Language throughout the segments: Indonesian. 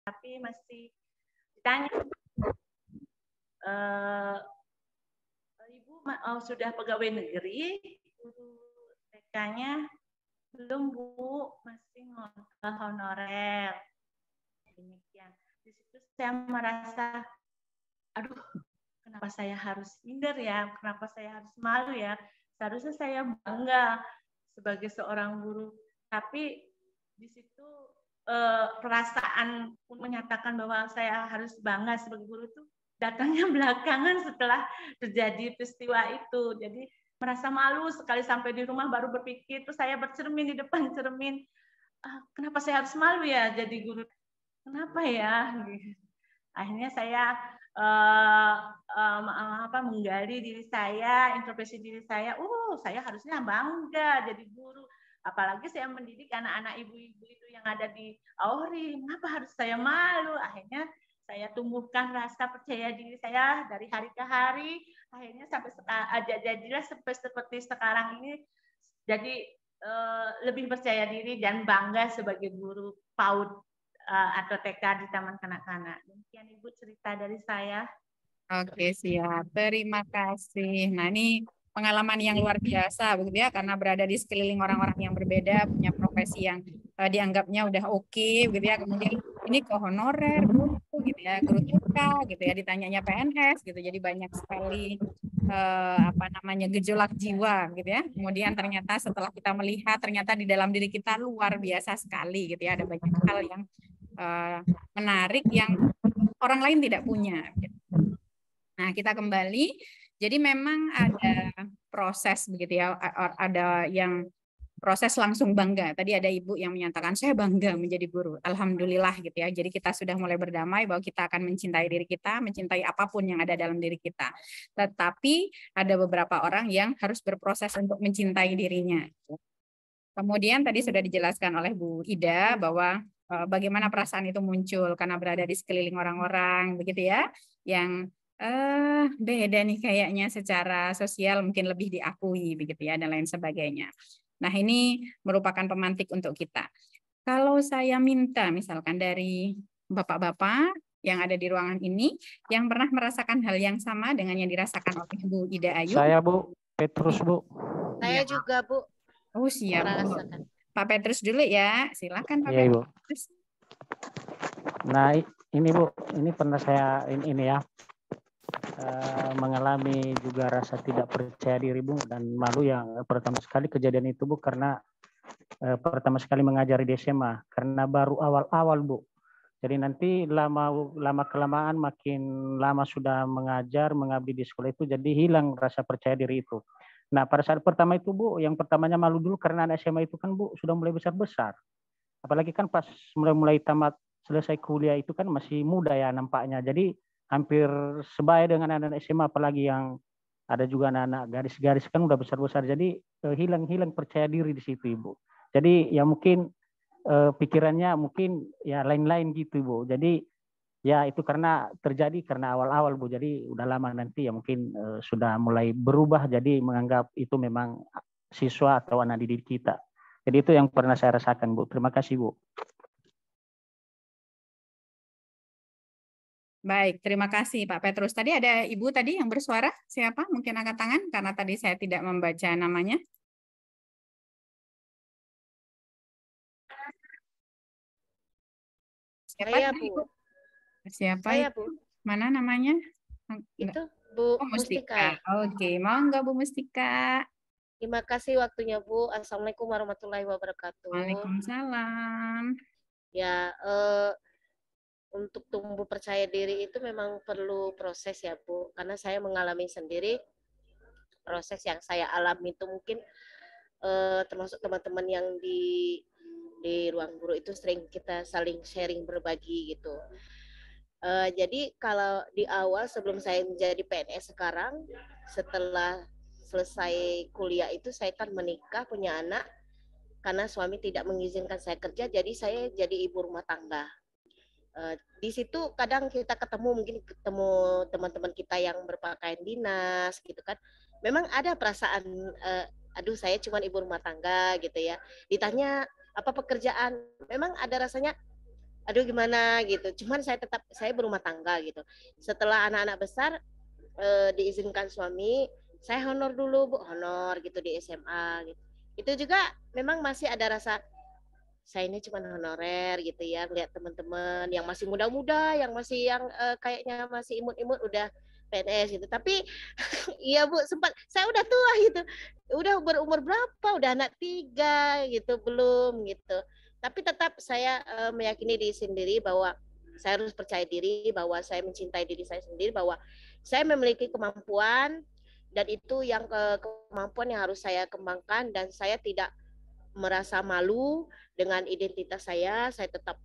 tapi masih ditanya, Ibu sudah pegawai negeri, guru TK-nya belum Bu, masih ngontrak honorer. Demikian. Di situ saya merasa, aduh, kenapa saya harus minder ya? Kenapa saya harus malu ya? Seharusnya saya bangga sebagai seorang guru. Tapi di situ perasaan menyatakan bahwa saya harus bangga sebagai guru itu datangnya belakangan setelah terjadi peristiwa itu. Jadi merasa malu sekali, sampai di rumah baru berpikir, terus saya bercermin di depan cermin, kenapa saya harus malu ya jadi guru? Kenapa ya? Akhirnya saya menggali diri saya, introspeksi diri saya. Saya harusnya bangga jadi guru. Apalagi saya mendidik anak-anak ibu-ibu itu yang ada di Auri. Kenapa harus saya malu? Akhirnya saya tumbuhkan rasa percaya diri saya dari hari ke hari. Akhirnya sampai jadilah seperti sekarang ini. Jadi lebih percaya diri dan bangga sebagai guru PAUD atau TK di Taman Kanak-Kanak. Demikian Ibu cerita dari saya. Oke, siap. Terima kasih. Nah, ini pengalaman yang luar biasa begitu ya, karena berada di sekeliling orang-orang yang berbeda, punya profesi yang dianggapnya udah oke gitu ya. Kemudian ini ke honorer, guru gitu ya, guru TK gitu ya, ditanyanya PNS gitu. Jadi banyak sekali gejolak jiwa gitu ya. Kemudian ternyata setelah kita melihat, ternyata di dalam diri kita luar biasa sekali gitu ya. Ada banyak hal yang menarik yang orang lain tidak punya gitu. Nah, kita kembali. Jadi memang ada proses begitu ya, ada yang proses langsung bangga. Tadi ada ibu yang menyatakan saya bangga menjadi guru. Alhamdulillah gitu ya. Jadi kita sudah mulai berdamai bahwa kita akan mencintai diri kita, mencintai apapun yang ada dalam diri kita. Tetapi ada beberapa orang yang harus berproses untuk mencintai dirinya. Kemudian tadi sudah dijelaskan oleh Bu Ida bahwa bagaimana perasaan itu muncul karena berada di sekeliling orang-orang begitu ya, yang beda nih kayaknya secara sosial, mungkin lebih diakui begitu ya, dan lain sebagainya. Nah, ini merupakan pemantik untuk kita. Kalau saya minta misalkan dari bapak-bapak yang ada di ruangan ini yang pernah merasakan hal yang sama dengan yang dirasakan oleh Bu Ida Ayu. Saya Bu, Petrus Bu. Saya juga Bu. Oh siap Bu. Pak Petrus dulu ya, silakan Pak Petrus. Petrus. Nah ini Bu, ini pernah saya ini ya mengalami juga rasa tidak percaya diri Bu, dan malu yang pertama sekali kejadian itu Bu, karena pertama sekali mengajari di SMA, karena baru awal-awal Bu. Jadi nanti lama kelamaan makin lama sudah mengajar, mengabdi di sekolah itu, jadi hilang rasa percaya diri itu. Nah pada saat pertama itu Bu, yang pertamanya malu dulu karena anak SMA itu kan Bu sudah mulai besar-besar. Apalagi kan pas mulai tamat selesai kuliah itu kan masih muda ya nampaknya. Jadi hampir sebaya dengan anak-anak SMA, apalagi yang ada juga anak-anak garis-garis kan udah besar-besar. Jadi hilang percaya diri di situ Ibu. Jadi ya mungkin pikirannya mungkin ya lain-lain gitu Bu. Jadi ya itu karena terjadi karena awal-awal Bu. Jadi udah lama nanti ya mungkin sudah mulai berubah, jadi menganggap itu memang siswa atau anak didik kita. Jadi itu yang pernah saya rasakan Bu. Terima kasih Bu. Baik, terima kasih Pak Petrus. Tadi ada Ibu tadi yang bersuara, siapa? Mungkin angkat tangan karena tadi saya tidak membaca namanya. Siapa saya Bu. Siapa saya itu? Bu. Mana namanya? Itu Bu Mustika. Oke, mau nggak Bu Mustika? Terima kasih waktunya Bu. Assalamualaikum warahmatullahi wabarakatuh. Waalaikumsalam. Ya, untuk tumbuh percaya diri itu memang perlu proses ya Bu, karena saya mengalami sendiri. Proses yang saya alami itu mungkin termasuk teman-teman yang di ruang guru itu sering kita saling sharing, berbagi gitu. Jadi kalau di awal sebelum saya menjadi PNS sekarang, setelah selesai kuliah itu saya kan menikah, punya anak. Karena suami tidak mengizinkan saya kerja, jadi saya jadi ibu rumah tangga. Di situ kadang kita mungkin ketemu teman-teman kita yang berpakaian dinas gitu kan. Memang ada perasaan aduh saya cuma ibu rumah tangga gitu ya. Ditanya apa pekerjaan, memang ada rasanya aduh gimana gitu. Cuman saya berumah tangga gitu. Setelah anak-anak besar diizinkan suami, saya honor dulu Bu, honor gitu di SMA gitu. Itu juga memang masih ada rasa saya ini cuma honorer gitu ya, lihat teman-teman yang masih muda-muda, yang kayaknya masih imut-imut udah PNS gitu. Tapi iya Bu, sempat saya udah tua gitu. Udah berumur berapa? Udah anak 3 gitu, belum gitu. Tapi tetap saya meyakini diri sendiri bahwa saya harus percaya diri, bahwa saya mencintai diri saya sendiri, bahwa saya memiliki kemampuan dan itu yang kemampuan yang harus saya kembangkan, dan saya tidak merasa malu dengan identitas saya tetap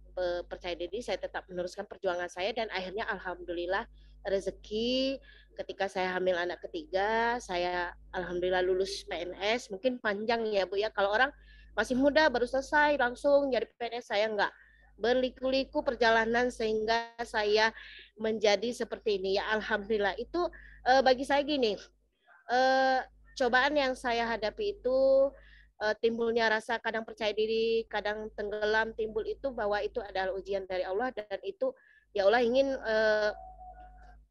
percaya diri, saya tetap meneruskan perjuangan saya, dan akhirnya alhamdulillah rezeki ketika saya hamil anak ketiga, saya alhamdulillah lulus PNS. Mungkin panjang ya Bu ya, kalau orang masih muda baru selesai langsung jadi PNS, saya enggak, berliku-liku perjalanan sehingga saya menjadi seperti ini ya, alhamdulillah. Itu bagi saya gini, cobaan yang saya hadapi itu timbulnya rasa kadang percaya diri, kadang tenggelam, timbul itu bahwa itu adalah ujian dari Allah, dan itu ya Allah ingin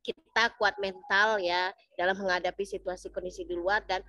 kita kuat mental ya dalam menghadapi situasi kondisi di luar. Dan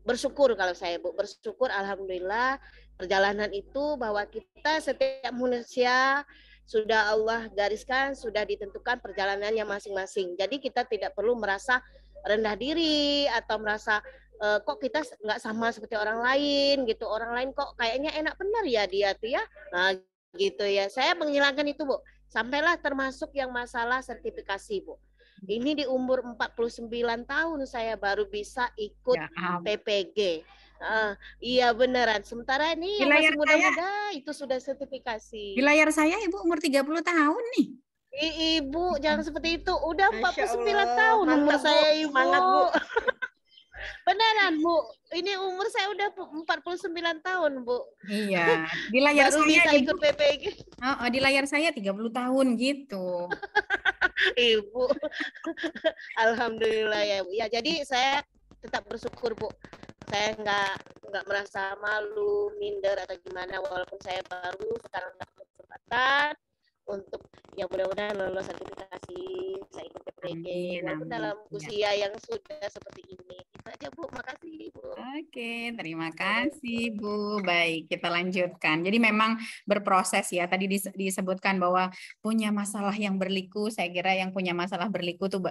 bersyukur, kalau saya Bu, bersyukur alhamdulillah perjalanan itu bahwa kita setiap manusia sudah Allah gariskan, sudah ditentukan perjalanannya masing-masing. Jadi kita tidak perlu merasa rendah diri atau merasa kok kita nggak sama seperti orang lain gitu. Orang lain kok kayaknya enak benar ya dia tuh ya. Nah, gitu ya. Saya menghilangkan itu Bu. Sampailah termasuk yang masalah sertifikasi Bu. Ini di umur 49 tahun saya baru bisa ikut PPG. Iya beneran. Sementara ini Di yang masih layar muda-muda itu sudah sertifikasi. Di layar saya Ibu umur 30 tahun nih. Ibu jangan seperti itu. Udah Masya 49 Allah. tahun umur Mantap, Bu. saya Ibu. Semangat, Bu. Beneran Bu. Ini umur saya udah 49 tahun Bu. Iya, di layar Baru saya bisa Ibu. ikut PPG. Di layar saya 30 tahun gitu. Ibu. Alhamdulillah ya Bu. Ya, jadi saya tetap bersyukur Bu. Saya nggak merasa malu, minder atau gimana, walaupun saya baru sekarang dapat kesempatan untuk yang mudah-mudahan lolos sertifikasi, saya ikut PPG walaupun dalam usia yang sudah seperti ini. Itu aja Bu, makasih Bu. Oke, terima kasih Bu. Baik, kita lanjutkan. Jadi memang berproses ya. Tadi disebutkan bahwa punya masalah yang berliku. Saya kira yang punya masalah berliku tuh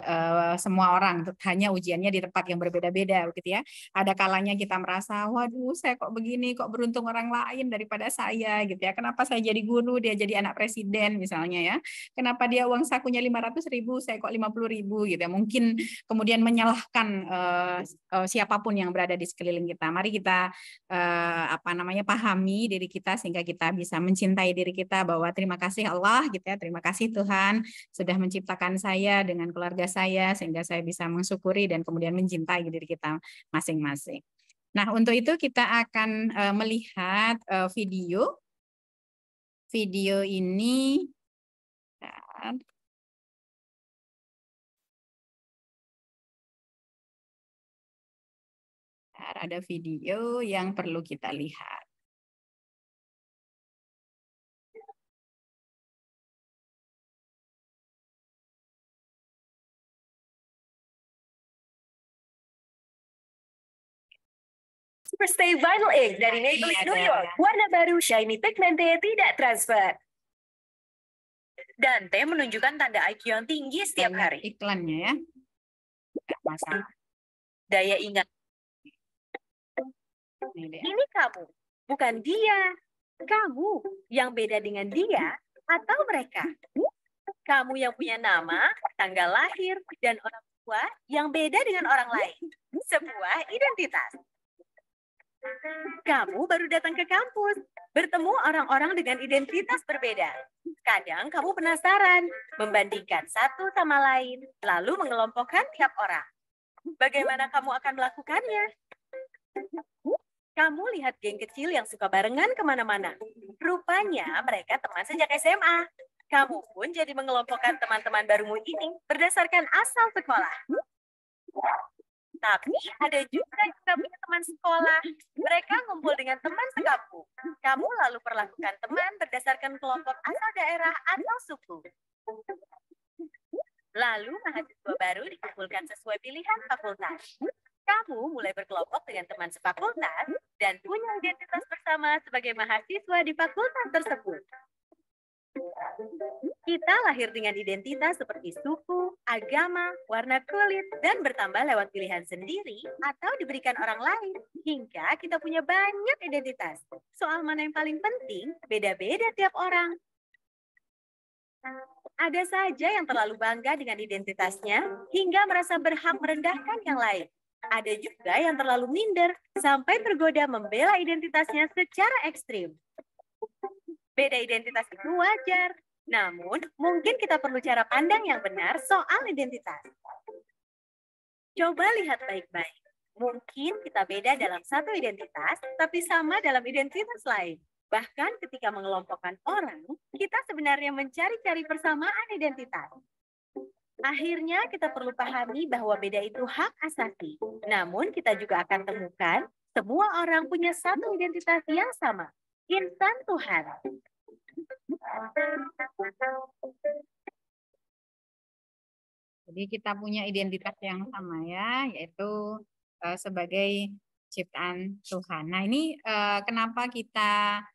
semua orang. Hanya ujiannya di tempat yang berbeda-beda, gitu ya. Ada kalanya kita merasa, waduh, saya kok begini, kok beruntung orang lain daripada saya, gitu ya. Kenapa saya jadi guru, dia jadi anak presiden, misalnya ya. Kenapa dia uang sakunya 500.000, saya kok 50.000, gitu ya. Mungkin kemudian menyalahkan siapapun yang berada di sekeliling kita. Mari kita pahami diri kita sehingga kita bisa mencintai diri kita, bahwa terima kasih Allah gitu ya, terima kasih Tuhan sudah menciptakan saya dengan keluarga saya sehingga saya bisa mensyukuri dan kemudian mencintai diri kita masing-masing. Nah, untuk itu kita akan melihat video. Video ini ada video yang perlu kita lihat. Superstay Vinyl Ink dari Maybelline New York. Warna baru Shiny Pigmented tidak transfer. Dante menunjukkan tanda IQ yang tinggi setiap hari. Iklannya ya. Masalah. Daya ingat. Ini kamu, bukan dia. Kamu yang beda dengan dia atau mereka. Kamu yang punya nama, tanggal lahir, dan orang tua yang beda dengan orang lain. Sebuah identitas. Kamu baru datang ke kampus, bertemu orang-orang dengan identitas berbeda. Kadang kamu penasaran, membandingkan satu sama lain, lalu mengelompokkan tiap orang. Bagaimana kamu akan melakukannya? Kamu lihat geng kecil yang suka barengan kemana-mana. Rupanya mereka teman sejak SMA. Kamu pun jadi mengelompokkan teman-teman barumu ini berdasarkan asal sekolah. Tapi ada juga yang nggak punya teman sekolah. Mereka ngumpul dengan teman sekampung. Kamu lalu perlakukan teman berdasarkan kelompok asal daerah atau suku. Lalu mahasiswa baru dikumpulkan sesuai pilihan fakultas. Kamu mulai berkelompok dengan teman sefakultas dan punya identitas bersama sebagai mahasiswa di fakultas tersebut. Kita lahir dengan identitas seperti suku, agama, warna kulit, dan bertambah lewat pilihan sendiri atau diberikan orang lain, hingga kita punya banyak identitas. Soal mana yang paling penting, beda-beda tiap orang. Ada saja yang terlalu bangga dengan identitasnya, hingga merasa berhak merendahkan yang lain. Ada juga yang terlalu minder, sampai tergoda membela identitasnya secara ekstrim. Beda identitas itu wajar, namun mungkin kita perlu cara pandang yang benar soal identitas. Coba lihat baik-baik. Mungkin kita beda dalam satu identitas, tapi sama dalam identitas lain. Bahkan ketika mengelompokkan orang, kita sebenarnya mencari-cari persamaan identitas. Akhirnya kita perlu pahami bahwa beda itu hak asasi. Namun kita juga akan temukan semua orang punya satu identitas yang sama. Insan Tuhan. Jadi kita punya identitas yang sama ya, yaitu sebagai ciptaan Tuhan. Nah ini kenapa kita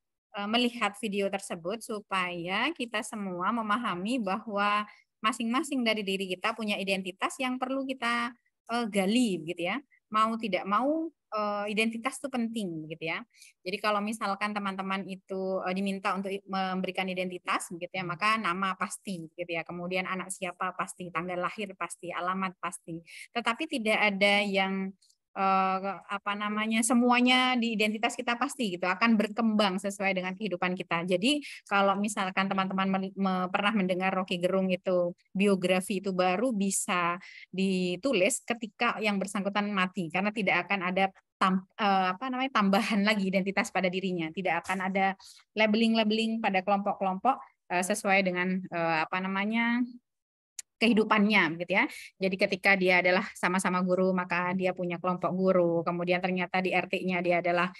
melihat video tersebut supaya kita semua memahami bahwa masing-masing dari diri kita punya identitas yang perlu kita gali, gitu ya. Mau tidak mau identitas itu penting, gitu ya. Jadi kalau misalkan teman-teman itu diminta untuk memberikan identitas, gitu ya, maka nama pasti, gitu ya. Kemudian anak siapa pasti, tanggal lahir pasti, alamat pasti. Tetapi tidak ada yang semuanya di identitas kita pasti gitu akan berkembang sesuai dengan kehidupan kita. Jadi kalau misalkan teman-teman pernah mendengar Rocky Gerung itu biografi itu baru bisa ditulis ketika yang bersangkutan mati, karena tidak akan ada tambahan lagi identitas pada dirinya, tidak akan ada labeling pada kelompok-kelompok sesuai dengan kehidupannya, gitu ya. Jadi ketika dia adalah sama-sama guru, maka dia punya kelompok guru. Kemudian ternyata di RT-nya dia adalah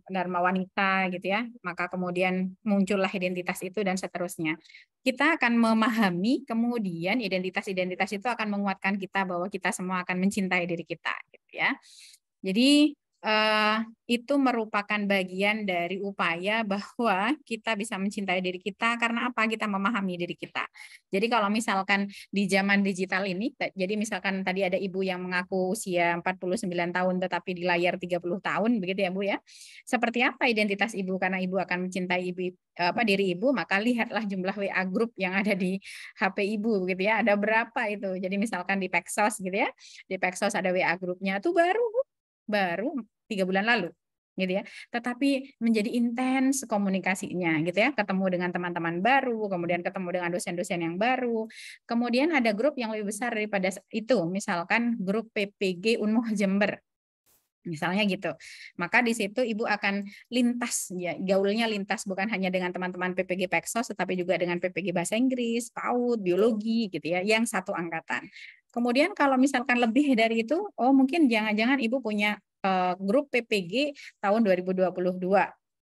Dharma wanita, gitu ya. Maka kemudian muncullah identitas itu dan seterusnya. Kita akan memahami, kemudian identitas-identitas itu akan menguatkan kita bahwa kita semua akan mencintai diri kita, gitu ya. Jadi itu merupakan bagian dari upaya bahwa kita bisa mencintai diri kita karena apa? Kita memahami diri kita. Jadi kalau misalkan di zaman digital ini, jadi misalkan tadi ada ibu yang mengaku usia 49 tahun tetapi di layar 30 tahun, begitu ya Bu ya. Seperti apa identitas ibu? Karena ibu akan mencintai diri ibu, maka lihatlah jumlah WA grup yang ada di HP ibu, begitu ya. Ada berapa itu? Jadi misalkan di Peksos, gitu ya. Di Peksos ada WA grupnya, itu baru 3 bulan lalu, gitu ya. Tetapi menjadi intens komunikasinya, gitu ya. Ketemu dengan teman-teman baru, kemudian ketemu dengan dosen-dosen yang baru. Kemudian ada grup yang lebih besar daripada itu, misalkan grup PPG Unmuh Jember. Misalnya gitu. Maka di situ ibu akan lintas, ya, gaulnya lintas bukan hanya dengan teman-teman PPG Peksos, tetapi juga dengan PPG Bahasa Inggris, PAUD, Biologi, gitu ya, yang satu angkatan. Kemudian kalau misalkan lebih dari itu, mungkin jangan-jangan ibu punya grup PPG tahun 2022,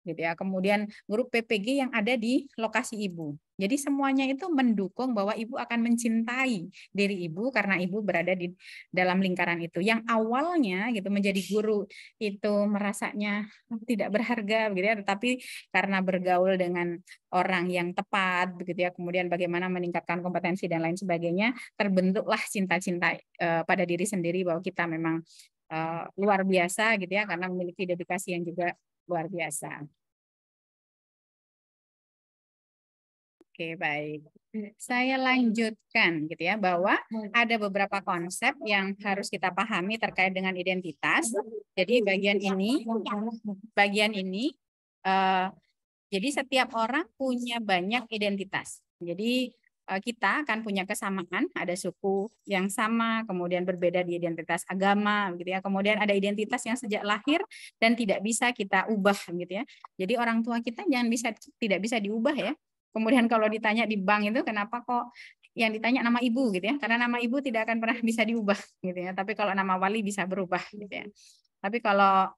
gitu ya. Kemudian grup PPG yang ada di lokasi ibu. Jadi semuanya itu mendukung bahwa ibu akan mencintai diri ibu karena ibu berada di dalam lingkaran itu. Yang awalnya gitu menjadi guru itu merasanya tidak berharga, gitu ya. Tetapi karena bergaul dengan orang yang tepat, begitu ya. Kemudian bagaimana meningkatkan kompetensi dan lain sebagainya, terbentuklah cinta-cinta pada diri sendiri bahwa kita memang luar biasa, gitu ya, karena memiliki dedikasi yang juga luar biasa. Oke, baik. Saya lanjutkan, gitu ya, bahwa ada beberapa konsep yang harus kita pahami terkait dengan identitas. Jadi bagian ini, jadi setiap orang punya banyak identitas. Jadi kita akan punya kesamaan, ada suku yang sama, kemudian berbeda di identitas agama, gitu ya. Kemudian ada identitas yang sejak lahir dan tidak bisa kita ubah, gitu ya. Jadi orang tua kita tidak bisa diubah ya. Kemudian kalau ditanya di bank itu kenapa kok yang ditanya nama ibu gitu ya, karena nama ibu tidak akan pernah bisa diubah gitu ya. Tapi kalau nama wali bisa berubah gitu ya. Tapi kalau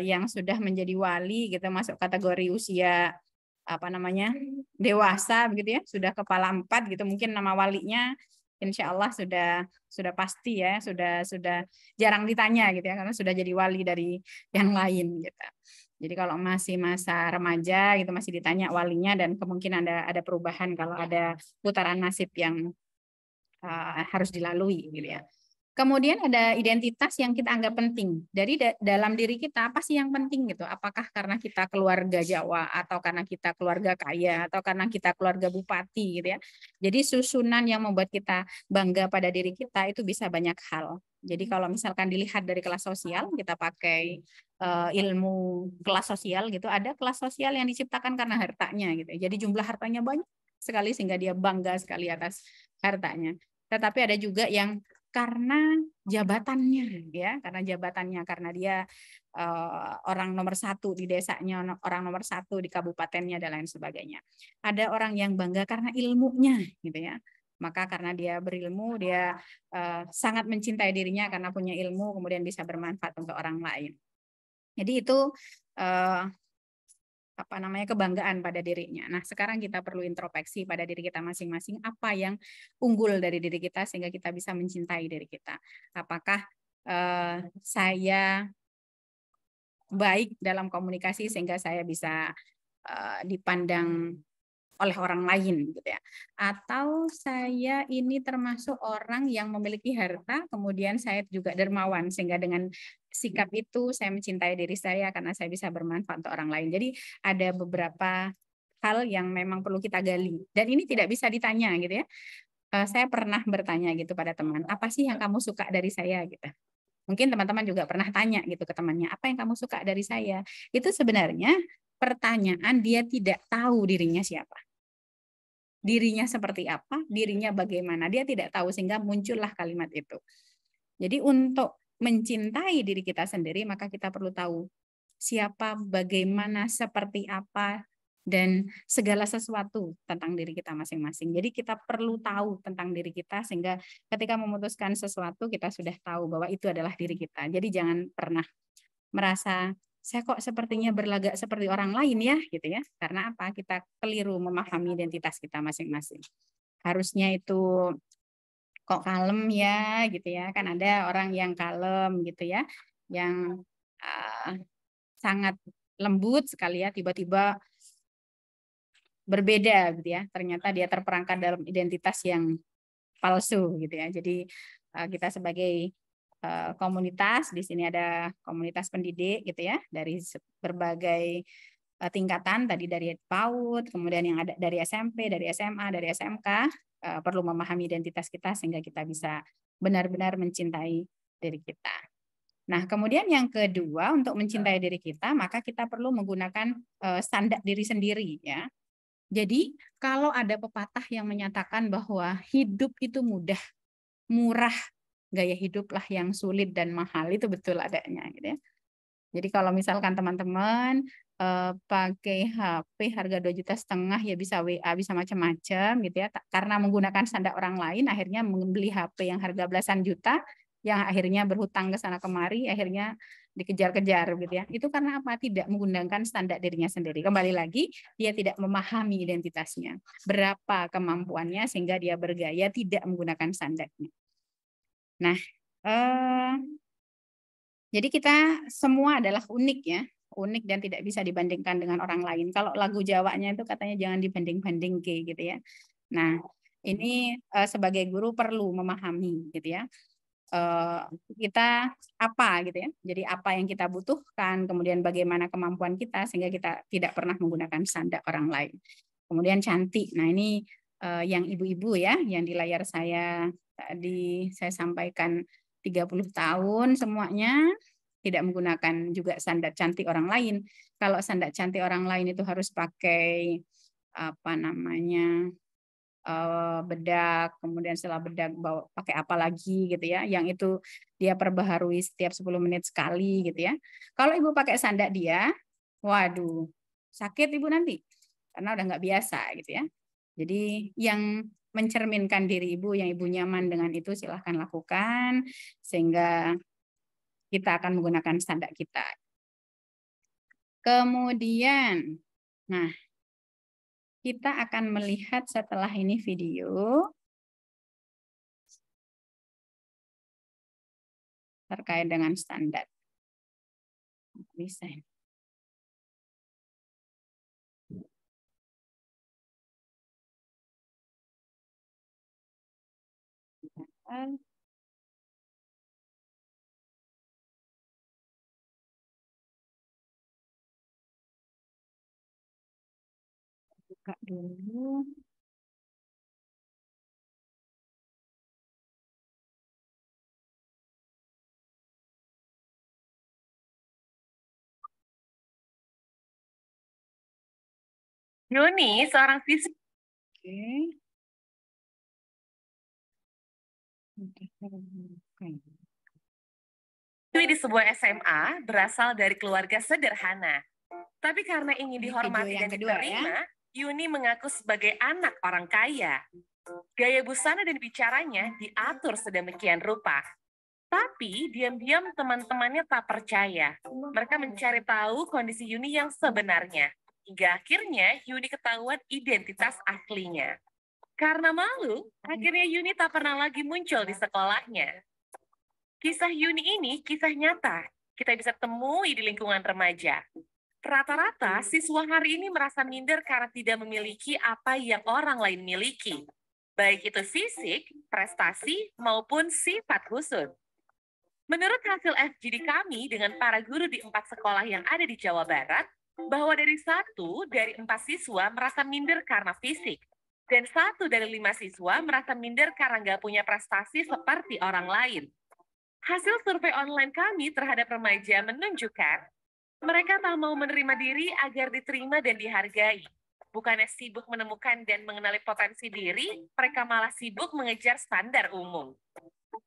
yang sudah menjadi wali gitu masuk kategori usia apa namanya dewasa begitu ya, sudah kepala 4 gitu, mungkin nama walinya insya Allah sudah pasti ya, sudah jarang ditanya gitu ya, karena sudah jadi wali dari yang lain gitu. Jadi kalau masih masa remaja gitu masih ditanya walinya, dan kemungkinan ada perubahan kalau ada putaran nasib yang harus dilalui gitu ya. Kemudian ada identitas yang kita anggap penting. Dari dalam diri kita apa sih yang penting gitu? Apakah karena kita keluarga Jawa, atau karena kita keluarga kaya, atau karena kita keluarga bupati gitu ya. Jadi susunan yang membuat kita bangga pada diri kita itu bisa banyak hal. Jadi kalau misalkan dilihat dari kelas sosial, kita pakai ilmu kelas sosial gitu, ada kelas sosial yang diciptakan karena hartanya gitu. Jadi jumlah hartanya banyak sekali sehingga dia bangga sekali atas hartanya. Tetapi ada juga yang karena jabatannya ya, karena dia orang nomor 1 di desanya, orang nomor 1 di kabupatennya dan lain sebagainya. Ada orang yang bangga karena ilmunya gitu ya. Maka karena dia berilmu, dia sangat mencintai dirinya karena punya ilmu, kemudian bisa bermanfaat untuk orang lain. Jadi itu kebanggaan pada dirinya. Nah, sekarang kita perlu introspeksi pada diri kita masing-masing, apa yang unggul dari diri kita sehingga kita bisa mencintai diri kita. Apakah saya baik dalam komunikasi sehingga saya bisa dipandang oleh orang lain gitu ya, atau saya ini termasuk orang yang memiliki harta, kemudian saya juga dermawan sehingga dengan sikap itu saya mencintai diri saya karena saya bisa bermanfaat untuk orang lain. Jadi ada beberapa hal yang memang perlu kita gali, dan ini tidak bisa ditanya gitu ya. Saya pernah bertanya gitu pada teman, apa sih yang kamu suka dari saya gitu. Mungkin teman-teman juga pernah tanya gitu ke temannya, apa yang kamu suka dari saya. Itu sebenarnya pertanyaan dia tidak tahu dirinya siapa. Dirinya seperti apa, dirinya bagaimana, dia tidak tahu sehingga muncullah kalimat itu. Jadi untuk mencintai diri kita sendiri, maka kita perlu tahu siapa, bagaimana, seperti apa, dan segala sesuatu tentang diri kita masing-masing. Jadi kita perlu tahu tentang diri kita sehingga ketika memutuskan sesuatu kita sudah tahu bahwa itu adalah diri kita. Jadi jangan pernah merasa saya kok sepertinya berlagak seperti orang lain ya gitu ya. Karena apa? Kita keliru memahami identitas kita masing-masing. Harusnya itu kok kalem ya gitu ya. Kan ada orang yang kalem gitu ya, yang sangat lembut sekali ya, tiba-tiba berbeda gitu ya. Ternyata dia terperangkap dalam identitas yang palsu gitu ya. Jadi kita sebagai komunitas, di sini ada komunitas pendidik gitu ya, dari berbagai tingkatan, tadi dari PAUD, kemudian yang ada dari SMP, dari SMA, dari SMK, perlu memahami identitas kita sehingga kita bisa benar-benar mencintai diri kita. Nah, kemudian yang kedua, untuk mencintai diri kita, maka kita perlu menggunakan standar diri sendiri ya. Jadi, kalau ada pepatah yang menyatakan bahwa hidup itu mudah, murah, gaya hiduplah yang sulit dan mahal, itu betul adanya gitu ya. Jadi kalau misalkan teman-teman pakai HP harga 2,5 juta ya bisa WA, bisa macam-macam gitu ya, karena menggunakan standar orang lain akhirnya membeli HP yang harga belasan juta yang akhirnya berhutang ke sana kemari, akhirnya dikejar-kejar gitu ya. Itu karena apa? Tidak menggunakan standar dirinya sendiri. Kembali lagi, dia tidak memahami identitasnya, berapa kemampuannya sehingga dia bergaya tidak menggunakan standarnya. Nah, jadi kita semua adalah unik ya, unik dan tidak bisa dibandingkan dengan orang lain. Kalau lagu Jawanya itu katanya jangan dibanding-banding gitu ya. Nah, ini sebagai guru perlu memahami gitu ya. Kita apa gitu ya. Jadi apa yang kita butuhkan, kemudian bagaimana kemampuan kita sehingga kita tidak pernah menggunakan standar orang lain. Kemudian cantik. Nah, ini yang ibu-ibu ya, yang di layar saya tadi saya sampaikan 30 tahun semuanya tidak menggunakan juga standar cantik orang lain. Kalau standar cantik orang lain itu harus pakai bedak, kemudian setelah bedak bawa pakai apa lagi gitu ya, yang itu dia perbaharui setiap 10 menit sekali gitu ya. Kalau ibu pakai standar dia, waduh, sakit ibu nanti karena udah nggak biasa gitu ya. Jadi yang mencerminkan diri ibu yang ibu nyaman dengan itu, silahkan lakukan sehingga kita akan menggunakan standar kita. Kemudian, nah, kita akan melihat setelah ini video terkait dengan standar. Bisa. Buka dulu. Yuni, seorang siswa Oke. di sebuah SMA berasal dari keluarga sederhana. Tapi karena ingin Ini dihormati video dan yang kedua, diterima, Yuni mengaku sebagai anak orang kaya. Gaya busana dan bicaranya diatur sedemikian rupa. Tapi diam-diam teman-temannya tak percaya. Mereka mencari tahu kondisi Yuni yang sebenarnya. Hingga akhirnya Yuni ketahuan identitas aslinya. Karena malu, akhirnya Yuni tak pernah lagi muncul di sekolahnya. Kisah Yuni ini kisah nyata. Kita bisa temui di lingkungan remaja. Rata-rata siswa hari ini merasa minder karena tidak memiliki apa yang orang lain miliki. Baik itu fisik, prestasi, maupun sifat khusus. Menurut hasil FGD kami dengan para guru di 4 sekolah yang ada di Jawa Barat, bahwa dari 1 dari 4 siswa merasa minder karena fisik, dan 1 dari 5 siswa merasa minder karena nggak punya prestasi seperti orang lain. Hasil survei online kami terhadap remaja menunjukkan mereka tak mau menerima diri agar diterima dan dihargai. Bukannya sibuk menemukan dan mengenali potensi diri, mereka malah sibuk mengejar standar umum.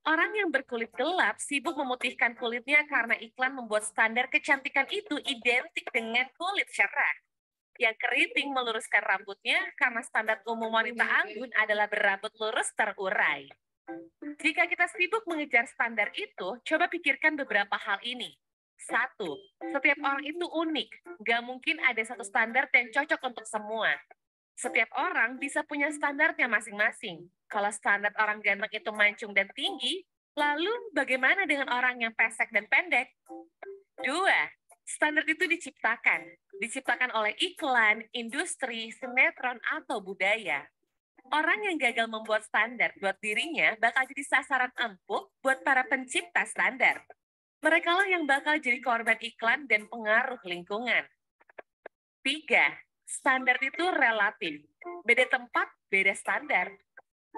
Orang yang berkulit gelap sibuk memutihkan kulitnya karena iklan membuat standar kecantikan itu identik dengan kulit cerah. Yang keriting meluruskan rambutnya karena standar umum wanita anggun adalah berambut lurus terurai. Jika kita sibuk mengejar standar itu, coba pikirkan beberapa hal ini. 1. Setiap orang itu unik. Gak mungkin ada satu standar yang cocok untuk semua. Setiap orang bisa punya standarnya masing-masing. Kalau standar orang ganteng itu mancung dan tinggi, lalu bagaimana dengan orang yang pesek dan pendek? 2. Standar itu diciptakan. Diciptakan oleh iklan, industri, sinetron, atau budaya. Orang yang gagal membuat standar buat dirinya bakal jadi sasaran empuk buat para pencipta standar. Mereka lah yang bakal jadi korban iklan dan pengaruh lingkungan. 3. Standar itu relatif. Beda tempat, beda standar.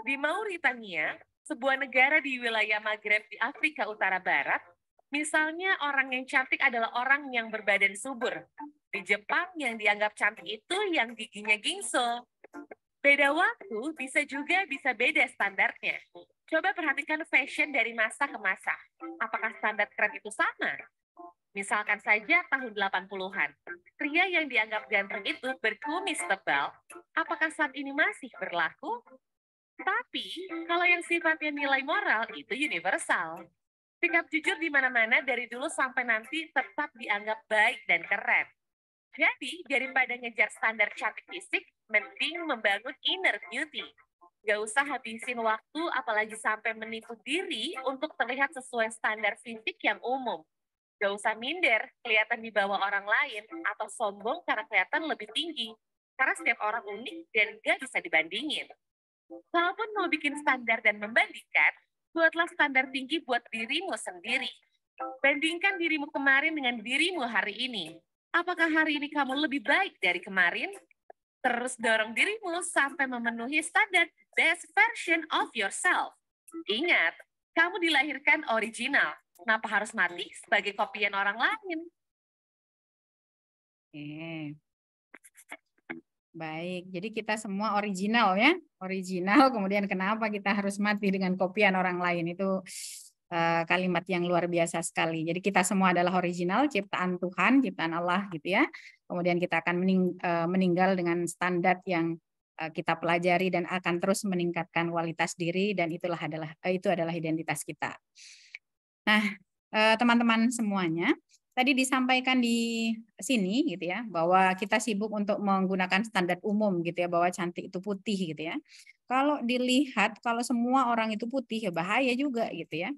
Di Mauritania, sebuah negara di wilayah Maghreb di Afrika Utara Barat, misalnya orang yang cantik adalah orang yang berbadan subur. Di Jepang, yang dianggap cantik itu yang giginya gingsul. Beda waktu bisa juga bisa beda standarnya. Coba perhatikan fashion dari masa ke masa. Apakah standar keren itu sama? Misalkan saja tahun 80-an. Pria yang dianggap ganteng itu berkumis tebal. Apakah saat ini masih berlaku? Tapi, kalau yang sifatnya nilai moral itu universal. Sikap jujur di mana-mana dari dulu sampai nanti tetap dianggap baik dan keren. Jadi, daripada ngejar standar cantik fisik, mending membangun inner beauty. Gak usah habisin waktu, apalagi sampai menipu diri untuk terlihat sesuai standar fisik yang umum. Gak usah minder, kelihatan di bawah orang lain, atau sombong karena kelihatan lebih tinggi. Karena setiap orang unik dan gak bisa dibandingin. Kalaupun mau bikin standar dan membandingkan, buatlah standar tinggi buat dirimu sendiri. Bandingkan dirimu kemarin dengan dirimu hari ini. Apakah hari ini kamu lebih baik dari kemarin? Terus dorong dirimu sampai memenuhi standar best version of yourself. Ingat, kamu dilahirkan original. Kenapa harus mati sebagai kopian orang lain? Oke. Baik, jadi kita semua original ya. Original, kemudian kenapa kita harus mati dengan kopian orang lain? Itu kalimat yang luar biasa sekali. Jadi kita semua adalah original, ciptaan Tuhan, ciptaan Allah gitu ya. Kemudian kita akan meninggal dengan standar yang kita pelajari dan akan terus meningkatkan kualitas diri, dan itu adalah identitas kita. Nah, teman-teman semuanya, tadi disampaikan di sini gitu ya, bahwa kita sibuk untuk menggunakan standar umum gitu ya, bahwa cantik itu putih gitu ya. Kalau dilihat kalau semua orang itu putih ya bahaya juga gitu ya.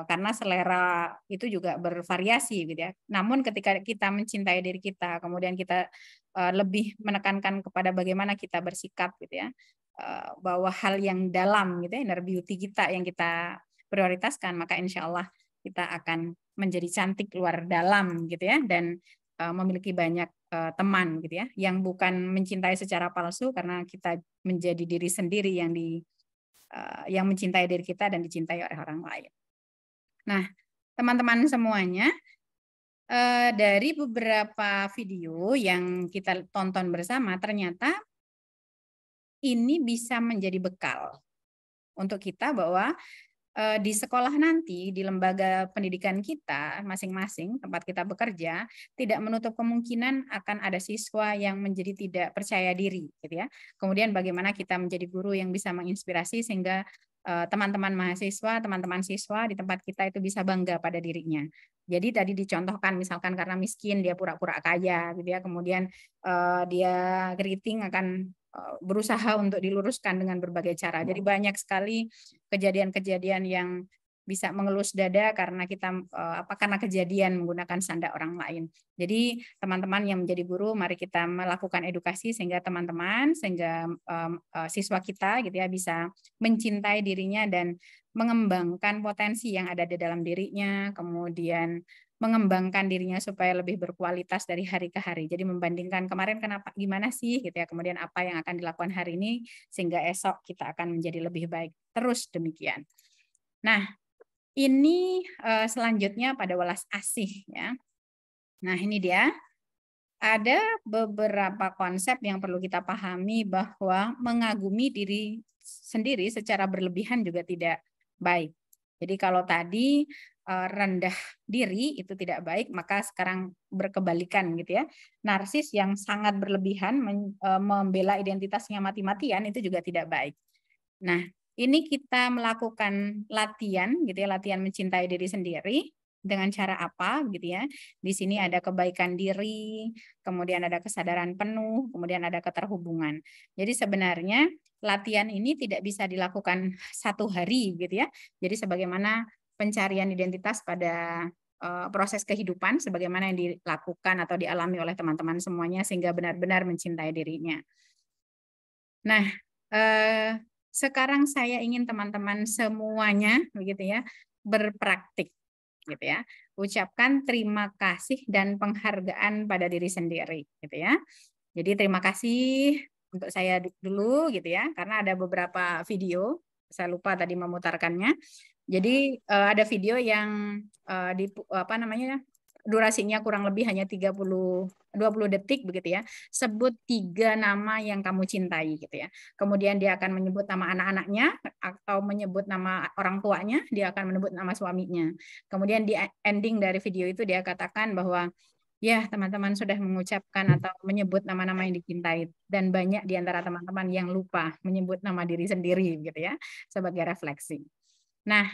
Karena selera itu juga bervariasi gitu ya. Namun ketika kita mencintai diri kita, kemudian kita lebih menekankan kepada bagaimana kita bersikap gitu ya, bahwa hal yang dalam gitu ya, inner beauty kita yang kita prioritaskan, maka insya Allah kita akan menjadi cantik luar dalam gitu ya, dan memiliki banyak teman gitu ya, yang bukan mencintai secara palsu, karena kita menjadi diri sendiri yang mencintai diri kita dan dicintai oleh orang lain. Nah, teman-teman semuanya, dari beberapa video yang kita tonton bersama, ternyata ini bisa menjadi bekal untuk kita bahwa di sekolah nanti, di lembaga pendidikan kita masing-masing, tempat kita bekerja, tidak menutup kemungkinan akan ada siswa yang menjadi tidak percaya diri, gitu ya. Kemudian bagaimana kita menjadi guru yang bisa menginspirasi sehingga teman-teman mahasiswa, teman-teman siswa di tempat kita itu bisa bangga pada dirinya. Jadi tadi dicontohkan misalkan karena miskin dia pura-pura kaya, gitu ya. Kemudian dia keriting akan berusaha untuk diluruskan dengan berbagai cara. Jadi banyak sekali kejadian-kejadian yang bisa mengelus dada karena karena kejadian menggunakan sanda orang lain. Jadi teman-teman yang menjadi guru, mari kita melakukan edukasi sehingga siswa kita gitu ya bisa mencintai dirinya dan mengembangkan potensi yang ada di dalam dirinya, kemudian mengembangkan dirinya supaya lebih berkualitas dari hari ke hari. Jadi membandingkan kemarin gimana sih gitu ya, kemudian apa yang akan dilakukan hari ini sehingga esok kita akan menjadi lebih baik. Terus demikian. Nah, ini selanjutnya pada welas asih ya. Nah, ini dia. Ada beberapa konsep yang perlu kita pahami bahwa mengagumi diri sendiri secara berlebihan juga tidak baik. Jadi kalau tadi rendah diri itu tidak baik, maka sekarang berkebalikan gitu ya. Narsis yang sangat berlebihan membela identitasnya mati-matian itu juga tidak baik. Nah, ini kita melakukan latihan gitu ya, latihan mencintai diri sendiri dengan cara apa gitu ya. Di sini ada kebaikan diri, kemudian ada kesadaran penuh, kemudian ada keterhubungan. Jadi sebenarnya latihan ini tidak bisa dilakukan satu hari gitu ya. Jadi sebagaimana pencarian identitas pada proses kehidupan sebagaimana yang dilakukan atau dialami oleh teman-teman semuanya sehingga benar-benar mencintai dirinya. Nah, sekarang saya ingin teman-teman semuanya begitu ya berpraktik gitu ya. Ucapkan terima kasih dan penghargaan pada diri sendiri gitu ya. Jadi terima kasih untuk saya dulu gitu ya, karena ada beberapa video, saya lupa tadi memutarkannya. Jadi ada video yang durasinya kurang lebih hanya 20 detik begitu ya. Sebut 3 nama yang kamu cintai gitu ya. Kemudian dia akan menyebut nama anak-anaknya atau menyebut nama orang tuanya, dia akan menyebut nama suaminya. Kemudian di ending dari video itu dia katakan bahwa ya teman-teman sudah mengucapkan atau menyebut nama-nama yang dicintai, dan banyak di antara teman-teman yang lupa menyebut nama diri sendiri gitu ya sebagai refleksi. Nah,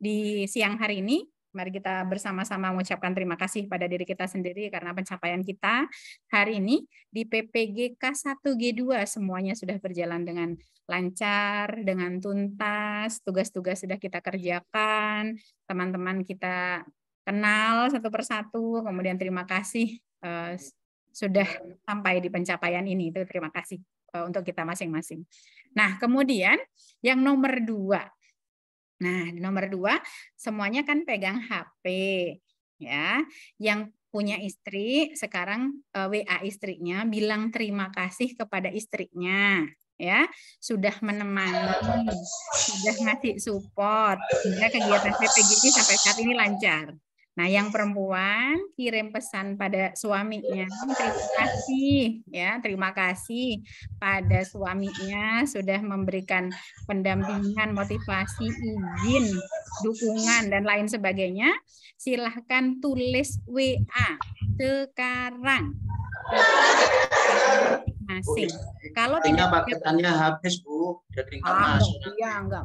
di siang hari ini mari kita bersama-sama mengucapkan terima kasih pada diri kita sendiri karena pencapaian kita hari ini di PPG K1G2 semuanya sudah berjalan dengan lancar, dengan tuntas, tugas-tugas sudah kita kerjakan, teman-teman kita kenal satu persatu, kemudian terima kasih sudah sampai di pencapaian ini, itu terima kasih untuk kita masing-masing. Nah, kemudian yang nomor 2. Nah, nomor 2, semuanya kan pegang HP, ya. Yang punya istri sekarang WA istrinya, bilang terima kasih kepada istrinya, ya. Sudah menemani, sudah ngasih support, sehingga kegiatan PPG ini sampai saat ini lancar. Nah, yang perempuan kirim pesan pada suaminya, terima kasih ya, terima kasih pada suaminya sudah memberikan pendampingan, motivasi, izin, dukungan dan lain sebagainya. Silahkan tulis WA sekarang masing-masing. Kalau Artinya tidak paketannya habis, Bu. Jadi nggak Ah, masuk. iya, enggak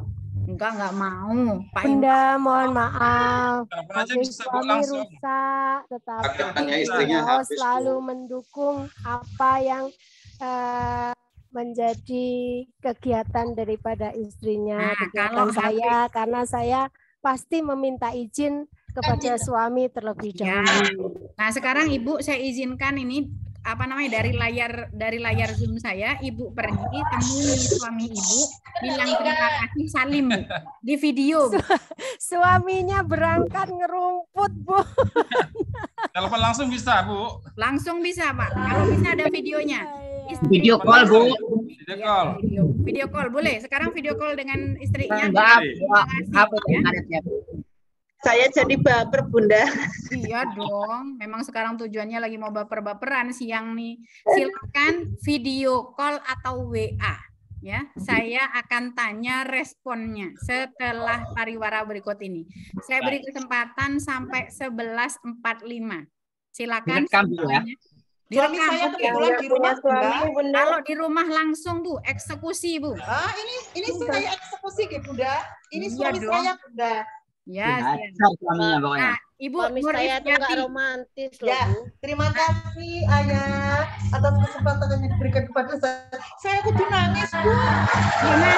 mau. Pak Bunda, mohon maaf. Telepon aja HP bisa, Bu, suami langsung. rusak, tetapi Paketannya istrinya beliau habis, selalu Bu. mendukung apa yang menjadi kegiatan daripada istrinya, Nah, kegiatan kalau saya, karena saya pasti meminta izin kepada suami terlebih Ya. dahulu. Nah, sekarang Ibu saya izinkan ini dari layar Zoom saya, Ibu pergi temui suami Ibu, bilang terima kasih, salim Bu. Di video, Bu. Suaminya berangkat ngerumput, Bu. Telepon langsung bisa, Bu. Langsung bisa, Pak. Kalau bisa ada videonya. Video call, Bu. Video call. Video call boleh. Sekarang video call dengan istrinya. Enggak, Terima kasih, apa ya. ada siap. Saya jadi baper, Bunda. Iya dong, memang sekarang tujuannya lagi mau baper-baperan siang nih. Silakan video call atau WA. Ya, saya akan tanya responnya setelah pariwara berikut ini. Saya beri kesempatan sampai 11.45. Silakan Direkam, Bu, ya? semuanya. Suami Direkam, saya oke. kebetulan di rumah, Bunda. Kalau di rumah langsung Bu, eksekusi Bu. Ah, ini saya eksekusi gitu, Bunda. Ini Iya suami dong. saya, Bunda. Ya, siap. Dasar suaminya pokoknya. Nah, Ibu Suami Nur saya tuh nggak Istiati. romantis loh, Ya, Bu. terima kasih Ayah atas kesempatan yang diberikan kepada saya. Saya kudu nangis, Bu. Gimana?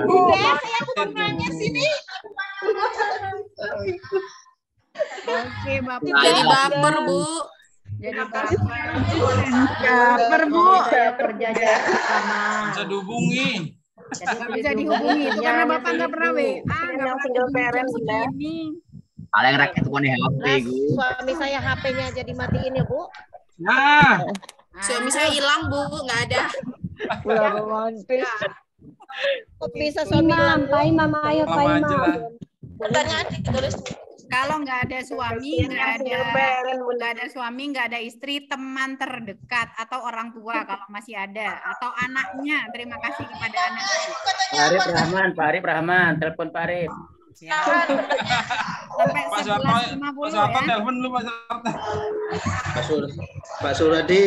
Bunda, saya kudu nangis ini. Oke, Bapak. Jadi baper, Bu. Jadi baper, Bu. Perjanjian sama. Bisa dihubungi. Bisa dihubungi itu karena Bapak nggak pernah WA, nggak pernah single hubungi parent, jam segini. Paling rakyat itu nih HP, Nah, Bu. suami saya HP-nya aja dimatiin ya, Bu. Nah, Suami saya hilang, Bu, nggak ada. Kok bisa suami hilang, Bu? Pak Imam, ayo Pak lama aja Imam. lah. Pertanyaan ditulis. Kalau nggak ada suami, nggak ada suami, nggak ada istri, teman terdekat atau orang tua kalau masih ada, atau anaknya. Terima kasih kepada anaknya. Pak Arif Rahman, telepon Pak Arif. Ya. Sampai Pak siapa? Pak 11.50 siapa? ya. Telepon dulu, Pak siapa? Pak Suradi.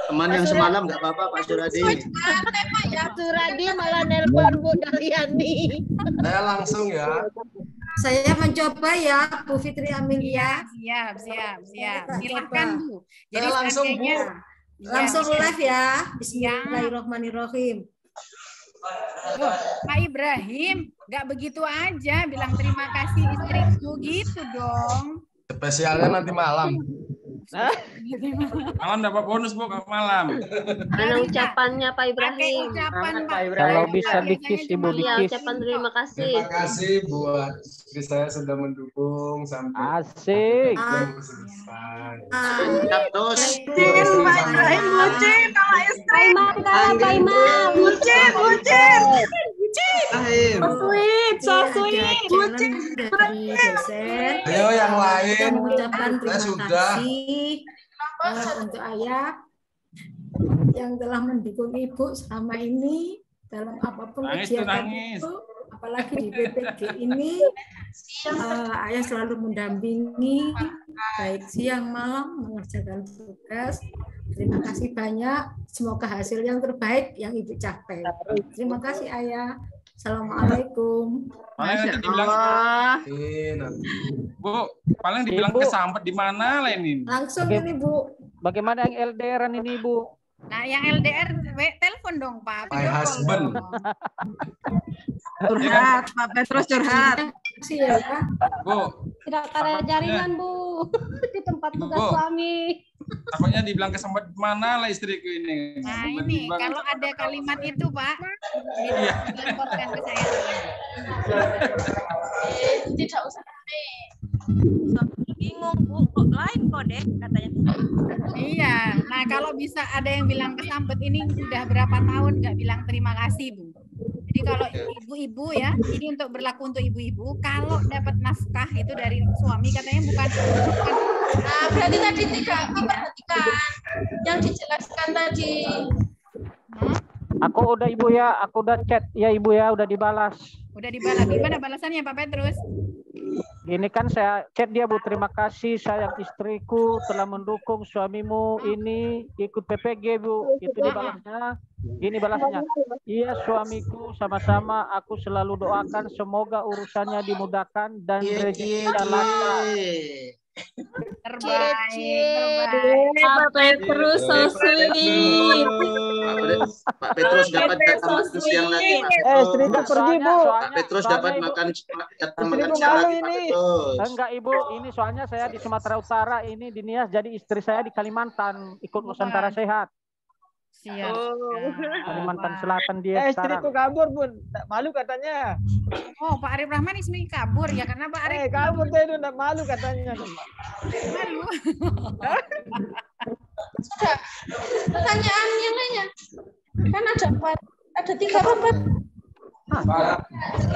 Teman yang semalam nggak apa-apa, Pak Suradi. Pak Suradi malah nelpon Bu Daliani. Saya langsung ya. Saya mencoba ya, Bu Fitri Amin ya. Siap. Silakan Bu. Saya langsung, Bu. seandainya- Langsung Ya, live ya. Bismillahirrahmanirrahim. Loh, Pak Ibrahim, nggak begitu aja bilang terima kasih istriku gitu dong. Spesialnya nanti malam. Malam dapat bonus, Bu, ke malam. Mana ucapannya Pak Pakai Ibrahim? ucapan Selamat, Pak Pak Ibrahim. Kalau bisa Biasanya dikis, cuma Ibu Iya, dikis. ucapan terima kasih. Terima kasih buat istri saya sudah mendukung sampai Asik. jam kesempatan. Terus. Pak Ibrahim bucin sama istri. Pak Imam. Rahim. So sweet. Bucin. Dari dosen. Ayo yang Kita lain. mengucapkan Saya terima sudah. kasih untuk ayah yang telah mendukung ibu selama ini dalam apapun Nangis tuh, kegiatan nangis. ibu, apalagi di PPG ini. Ayah selalu mendampingi baik siang malam mengerjakan tugas. Terima kasih banyak. Semoga hasil yang terbaik yang ibu capai. Terima kasih ayah. Assalamualaikum. Paling nanti dibilang, Bu, paling dibilang Ibu. kesampet di mana lah ini. Langsung ini Bu. Bagaimana yang LDR-an ini, Bu? Nah, yang LDR telepon dong, Pak. My Video call husband. dong. Curhat, Pak Petrus curhat. Terima kasih ya. Bu, Tidak ada jaringan, Bu. Di tempat tugas Bu. suami. tampaknya dibilang kesampet di mana lah istriku ini. Nah, ini kalau ada kalimat itu, Pak, Iya. dilaporkan ke saya. Tidak usah bingung Bu, kok lain kode katanya. Iya. Nah, kalau bisa ada yang bilang kesambet ini sudah berapa tahun nggak bilang terima kasih, Bu. Jadi kalau ibu-ibu ya, ini untuk berlaku untuk ibu-ibu, kalau dapat nafkah itu dari suami katanya bukan. Nah, berarti tadi tidak memperhatikan yang dijelaskan tadi. Aku udah Ibu ya, aku udah chat ya Ibu ya, udah dibalas. Udah dibalas. Gimana balasannya Pak Petrus? Gini kan saya chat dia, Bu, terima kasih sayang istriku telah mendukung suamimu ini ikut PPG, Bu. Itu dia balasnya. Gini balasnya. Iya suamiku sama-sama, aku selalu doakan semoga urusannya dimudahkan dan rezekinya lancar. Terbaik. Pak Petrus so sweet. Pak Petrus dapat makan siang lagi. Istriku pergi, Bu. Pak Petrus dapat makan siang lagi, Pak Petrus. Enggak, Ibu, ini soalnya saya di Sumatera Utara, ini di Nias, jadi istri saya di Kalimantan ikut Nusantara Sehat. Siap. Kalimantan Selatan dia sekarang. Istriku kabur, Bun. Malu katanya. Oh, Pak Arif Rahman ini kabur ya, karena Pak Arif kabur dia itu enggak malu katanya. Malu. Sudah. Pertanyaan yang lainnya. Kan ada 3 apa 4?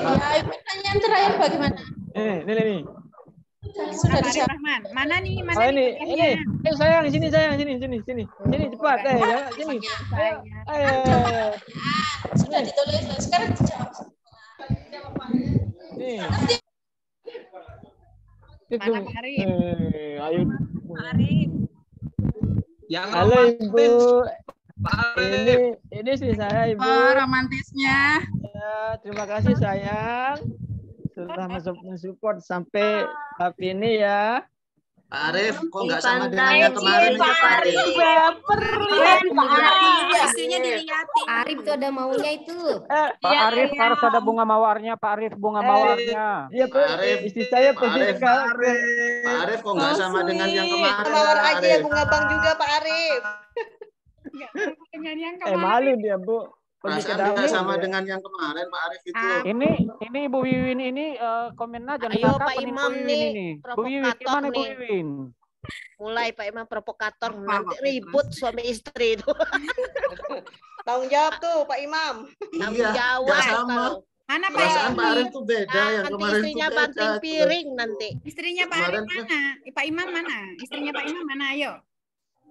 Ya, pertanyaan terakhir bagaimana? Nih. Sudah Pak Arif Rahman. Mana nih? Oh, ini. Sayang, sini. Sini cepat. Sini. Sudah ditulis, sekarang dijawab. Nih. Mana Pak Arif? Ayo. Pak Arif. Halo Ibu. Ini istri saya, Ibu. Oh, romantisnya. Ya, terima kasih sayang. Sudah mensupport sampai hari ini ya. Pak Arif, kok nggak sama dengan yang kemarin ya Pak Arif? Istrinya dilihatin. Pak Arif itu ada maunya itu. Pak Arif harus ada bunga mawarnya, Pak Arif, bunga mawarnya. Iya, Pak Arif. Istri saya pergi ke Pak Arif kok nggak sama dengan yang kemarin? Mawar Pak aja ya Arif? bunga bang juga Pak Arif. malu dia, Bu. Perasaan nggak sama dengan yang kemarin Pak Arif itu. Ini Ibu Wiwin ini komennya jangan Ayo kakak Pak pening Imam Bu Wiwin nih, ini. Bu Wiwin, provokator gimana Bu nih. Wiwin? Mulai Pak Imam provokator, nanti ribut suami istri itu. Tanggung jawab tuh Pak Imam. Tanggung Iya, jawab nggak sama. kalau. Mana Pak Perasaan Pak Arif? Arif tuh beda, yang Nanti kemarin tuh istrinya beda. banting piring nanti. Istrinya Pak Arif mana? Pak Imam mana? Istrinya Pak Imam mana? Ayo.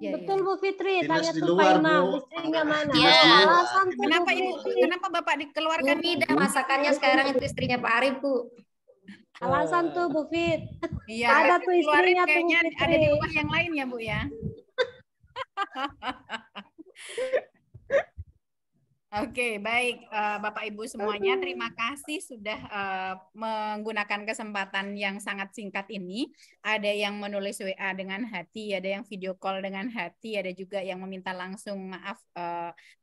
Betul Bu Fitri, Dinas tanya di tuh luar, Pak Imam, Bu. istrinya mana? Ya. Alasan tuh Kenapa Bu Ibu? Fitri. Kenapa Bapak dikeluarkan? Ini dah masakannya sekarang itu istrinya Pak Arif, Bu. Alasan tuh Bu Fit. Iya. Ada tuh Keluarin istrinya tuh Bu kayaknya Fitri. ada di rumah yang lain ya Bu ya. Oke, baik Bapak Ibu semuanya, terima kasih sudah menggunakan kesempatan yang sangat singkat ini. Ada yang menulis WA dengan hati, ada yang video call dengan hati, ada juga yang meminta langsung maaf,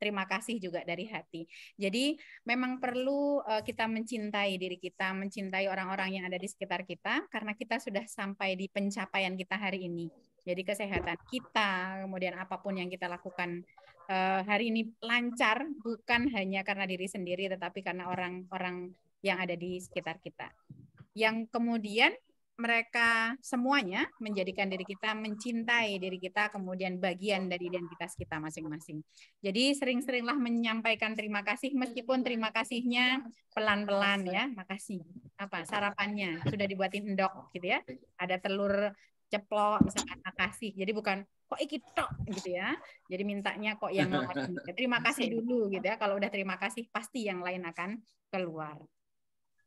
terima kasih juga dari hati. Jadi memang perlu kita mencintai diri kita, mencintai orang-orang yang ada di sekitar kita, karena kita sudah sampai di pencapaian kita hari ini. Jadi kesehatan kita, kemudian apapun yang kita lakukan hari ini lancar bukan hanya karena diri sendiri tetapi karena orang-orang yang ada di sekitar kita. Yang kemudian mereka semuanya menjadikan diri kita mencintai diri kita, kemudian bagian dari identitas kita masing-masing. Jadi sering-seringlah menyampaikan terima kasih meskipun terima kasihnya pelan-pelan ya. Makasih. Apa sarapannya sudah dibuatin endok gitu ya. Ada telur ceplok misalkan makasih. Jadi bukan kok iki tok gitu ya. Jadi mintanya kok yang lain. Terima kasih dulu gitu ya. Kalau udah terima kasih pasti yang lain akan keluar.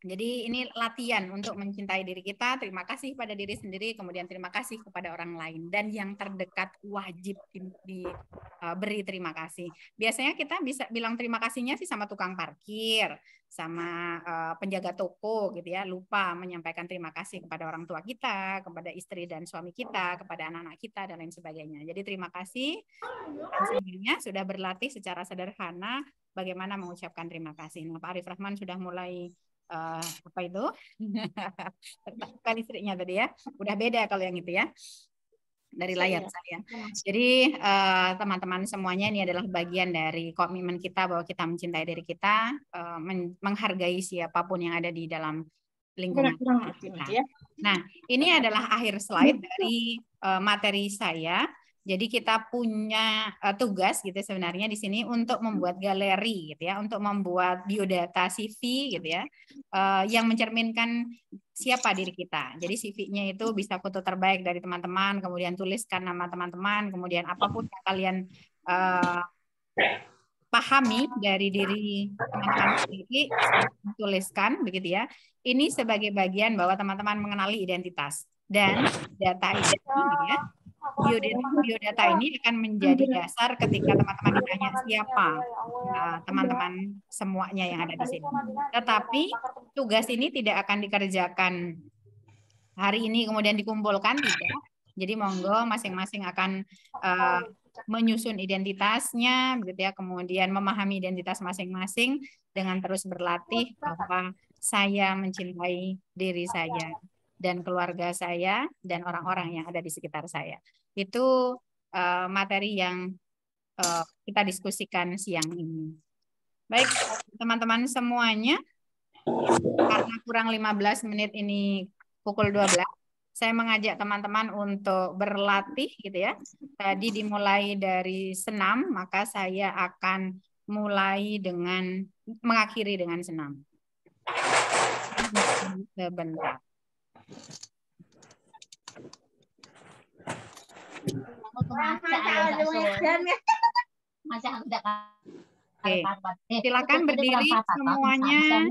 Jadi ini latihan untuk mencintai diri kita, terima kasih pada diri sendiri, kemudian terima kasih kepada orang lain. Dan yang terdekat wajib diberi terima kasih. Biasanya kita bisa bilang terima kasihnya sih sama tukang parkir, sama penjaga toko gitu ya, lupa menyampaikan terima kasih kepada orang tua kita, kepada istri dan suami kita, kepada anak-anak kita, dan lain sebagainya. Jadi terima kasih. Dan sebelumnya sudah berlatih secara sederhana bagaimana mengucapkan terima kasih. Nah, Pak Arif Rahman sudah mulai apa itu bukan istrinya tadi ya, udah beda kalau yang itu ya dari layar saya. Jadi teman-teman semuanya ini adalah bagian dari komitmen kita bahwa kita mencintai diri kita, menghargai siapapun yang ada di dalam lingkungan kita. Nah, ini adalah akhir slide dari materi saya. Jadi kita punya tugas gitu sebenarnya di sini untuk membuat galeri gitu ya, untuk membuat biodata CV gitu ya, yang mencerminkan siapa diri kita. Jadi CV-nya itu bisa foto terbaik dari teman-teman, kemudian tuliskan nama teman-teman, kemudian apapun yang kalian pahami dari diri teman-teman sendiri, saya tuliskan begitu ya. Ini sebagai bagian bahwa teman-teman mengenali identitas dan data ini, gitu ya. Biodata ini akan menjadi dasar ketika teman-teman ditanya siapa teman-teman semuanya yang ada di sini. Tetapi tugas ini tidak akan dikerjakan hari ini kemudian dikumpulkan, tidak. Jadi monggo masing-masing akan menyusun identitasnya, begitu ya. Kemudian memahami identitas masing-masing dengan terus berlatih bahwa saya mencintai diri saya dan keluarga saya dan orang-orang yang ada di sekitar saya. Itu materi yang kita diskusikan siang ini. Baik, teman-teman semuanya, karena kurang 15 menit ini pukul 12, saya mengajak teman-teman untuk berlatih gitu ya. Tadi dimulai dari senam, maka saya akan mulai dengan mengakhiri dengan senam. Sebentar. Oke, silakan berdiri semuanya.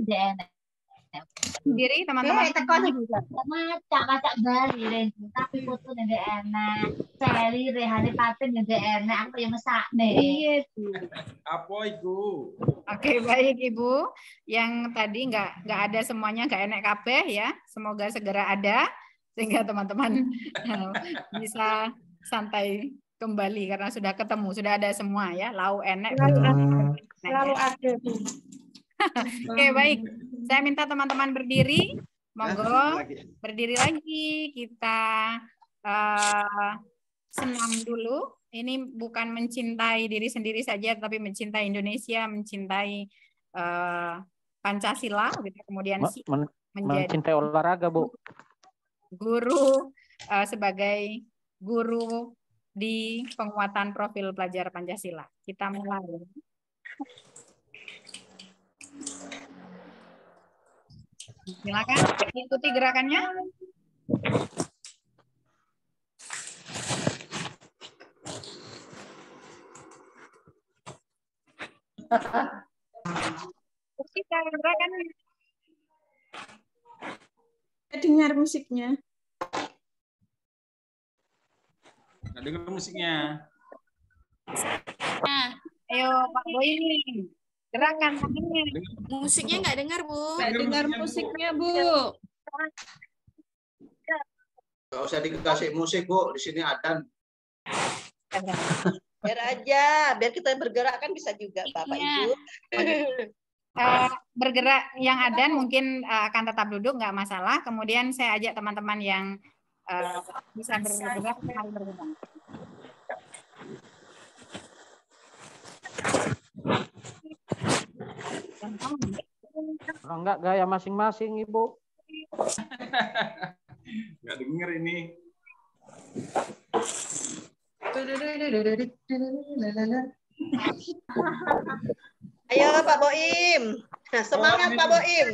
Berdiri teman-teman. Macak bali tapi foto ndek enak. Seri rehane paten ndek enak aku yang mesakne. Iya, Bu. Apa itu? Oke, baik Ibu. Yang tadi nggak ada semuanya, nggak enak kabeh ya. Semoga segera ada sehingga teman-teman bisa santai kembali karena sudah ketemu, sudah ada semua ya. Lau enek. Selalu ada, Bu. Oke, baik. Saya minta teman-teman berdiri. Monggo berdiri lagi. Kita senam dulu. Ini bukan mencintai diri sendiri saja, tapi mencintai Indonesia, mencintai Pancasila. Kemudian mencintai olahraga, Bu. Guru sebagai guru di penguatan profil pelajar Pancasila. Kita mulai. Silakan ikuti gerakannya. Kita gerakannya. Dengar musiknya. Nggak dengar musiknya. Nah, ayo Pak Boy. Gerakan tangannya. Musiknya nggak dengar, Bu. Nggak dengar musiknya, Bu. Nggak usah dikasih musik, Bu. Di sini ada. Biar aja, biar kita bergerak kan bisa juga, Bapak Ibu. Bergerak yang ada mungkin akan tetap duduk, nggak masalah. Kemudian saya ajak teman-teman yang bisa bergerak, harus bergerak. Kalau enggak gaya masing-masing, Ibu. Nggak dengar ini. Ayo Pak Boim. Nah, semangat Pak Boim.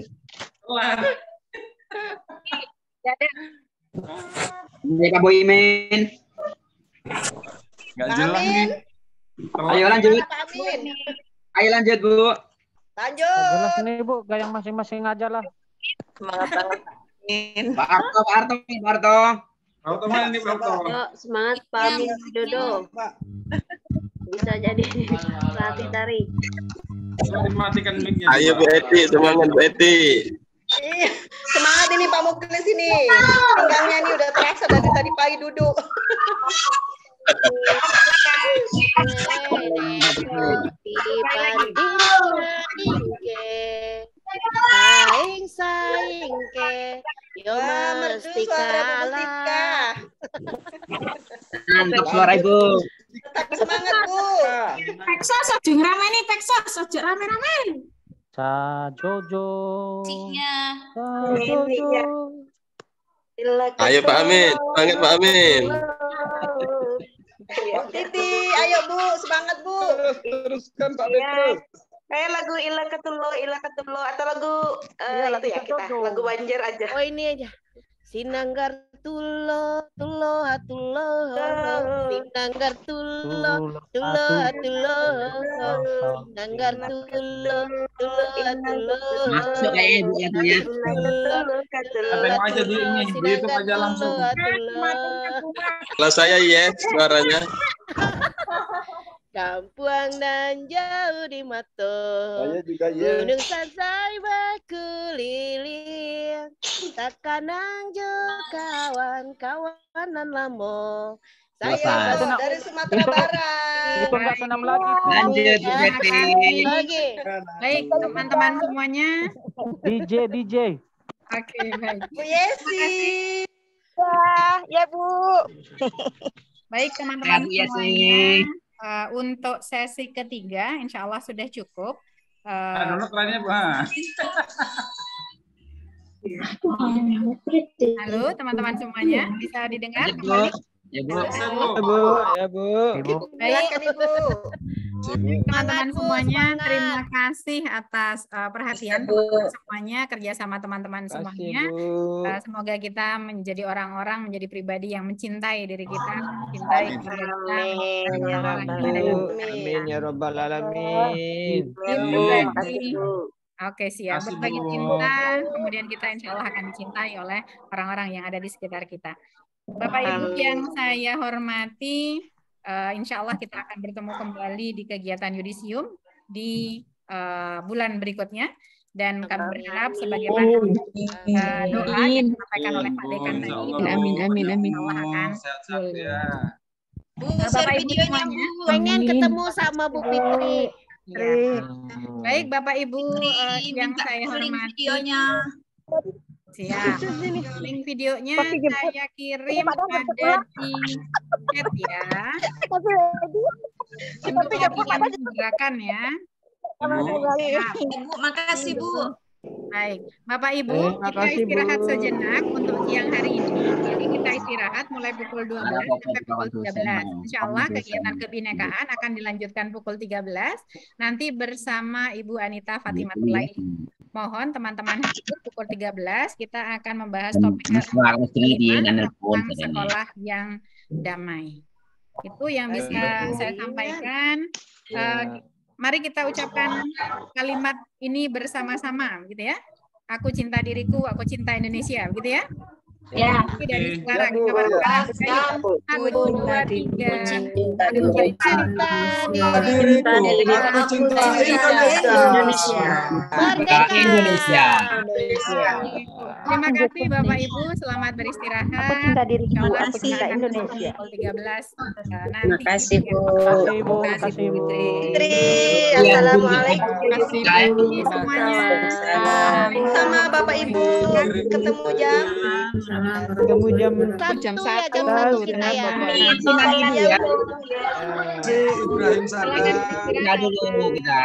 Ini Pak Boimin. Nggak jelas nih. Ayo lanjut. Ayo lanjut, Bu. Lanjut. Jelas nih, Bu. Gaya masing-masing aja lah. Semangat banget. Pak Arto. Pak mana nih, Pak Arto? Semangat Pak Amin Widodo. Bisa jadi pelatih tari. Dimatikan mic-nya. Ayo Bu Eti, semangat Bu Eti. Semangat ini Pak Muklis ini. Pinggangnya ini udah terasa dari tadi pagi duduk. Saing ke yo mesti kalah. Mantap suara Ibu. Tetap semangat Bu. Peksos aja ngerameni, Peksos aja rame-rame. Sa Jojo. Ayo Pak Amin, semangat Pak Amin. Titi, ayo Bu, semangat Bu. Teruskan Pak Petrus. Kayak lagu Ila Ketulo atau lagu itu ya kita, lagu Banjir aja. Oh ini aja. Sinanggar tulo sinanggar tulo sinanggar tulo Masuk kayak ibu lagunya. Tengok aja di ini, di YouTube aja langsung. Kalau saya yes suaranya. Kampuang dan jauh di mata, Saya juga yes. gunung sansai berkeliling, takanang jo kawan-kawanan lamo. Saya dari Sumatera Barat. Itu enggak senam lagi. Lanjut Bu Betty. Lagi. Baik, teman-teman semuanya. DJ. Oke, baik. Bu Yesi. Ya Bu. Baik, teman-teman Bu Yesi. semuanya. Untuk sesi ketiga, insya Allah sudah cukup. Download lainnya, Bu. Halo, teman-teman semuanya, bisa didengar? Ya Bu. Ya Bu. Baik, teman-teman semuanya, terima kasih atas perhatian teman-teman semuanya, kerjasama teman-teman semuanya. Semoga kita menjadi orang-orang, menjadi pribadi yang mencintai diri kita, mencintai keluarga kita. Amin ya rabbal alamin. Oke, siap. Berbagi cinta, kemudian kita insya Allah akan dicintai oleh orang-orang yang ada di sekitar kita. Bapak Ibu yang saya hormati, insya Allah kita akan bertemu kembali di kegiatan yudisium di bulan berikutnya. Dan kami berharap sebagaimana doa yang disampaikan oleh Pak Dekan tadi, Amin. Allah akan Bu, share videonya Bu. Pengen ketemu sama Bu Fitri. Ya. Baik Bapak Ibu yang saya hormati. Videonya. Siap. Link videonya saya kirim ada di chat ya. Untuk latihan gerakan ya. Ibu, makasih Bu. Baik, Bapak Ibu, kita istirahat sejenak untuk siang hari ini. Jadi kita istirahat mulai pukul 12 sampai pukul 13. Insya Allah kegiatan kebinekaan akan dilanjutkan pukul 13. Nanti bersama Ibu Anita Fatimahullah. Mohon teman-teman pukul 13 kita akan membahas topik tentang sekolah yang damai. Itu yang bisa saya sampaikan. Mari kita ucapkan kalimat ini bersama-sama, gitu ya. Aku cinta diriku, aku cinta Indonesia, gitu ya. Ya. Dari sekarang kita bareng-bareng. 1, 2, 3. Aku cinta diriku, aku cinta Indonesia. Merdeka Indonesia. Terima kasih Bapak Ibu, selamat beristirahat. Aku cinta diriku, aku cinta Indonesia. 13. Terima kasih Bu. Terima kasih Bu Fitri. Assalamualaikum. Terima kasih semuanya. Sama Bapak Ibu. Ketemu jam. Ketemu jam 1 kita ya. Ibrahim Sada. Dulu kita.